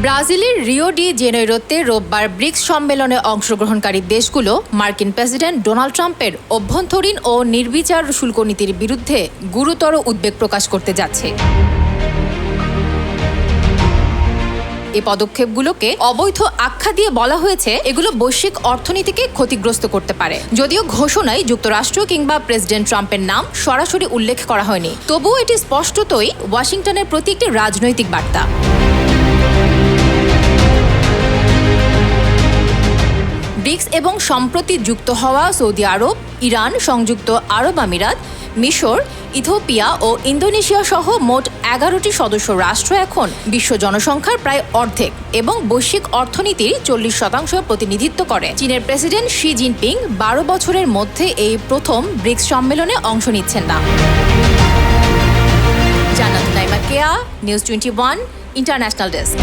ব্রাজিলের Rio de জেনেরোতে রোববার bricks সম্মেলনে অংশগ্রহণকারী দেশগুলো মার্কিন প্রেসিডেন্ট ডোনাল্ড ট্রাম্পের অভ্যন্তরীণ ও নির্বিচার শুল্ক নীতির বিরুদ্ধে গুরুতর উদ্বেগ প্রকাশ করতে যাচ্ছে। এই পদক্ষেপগুলোকে অবৈধ আখ্যা দিয়ে বলা হয়েছে এগুলো বৈশ্বিক অর্থনীতিকে ক্ষতিগ্রস্ত করতে পারে। যদিও ঘোষণায় যুক্তরাষ্ট্র কিংবা প্রেসিডেন্ট ট্রাম্পের নাম সরাসরি উল্লেখ করা হয়নি, তবুও এটি স্পষ্টতই ওয়াশিংটনের প্রতি একটি রাজনৈতিক বার্তা। ব্রিক্স এবং সম্প্রতি যুক্ত হওয়া সৌদি আরব, ইরান, সংযুক্ত আরব আমিরাত, মিশর, ইথিওপিয়া ও ইন্দোনেশিয়া সহ মোট 11টি সদস্য রাষ্ট্র এখন বিশ্ব জনসংখ্যার প্রায় অর্ধেক এবং বৈশ্বিক অর্থনীতির 40% প্রতিনিধিত্ব করে। চীনের প্রেসিডেন্ট শি জিনপিং 12 বছরের মধ্যে এই প্রথম ব্রিক্স সম্মেলনে অংশ নিচ্ছেন না। জান্নাতুল নাইমা কেয়া, নিউজ 21 ইন্টারন্যাশনাল ডেস্ক।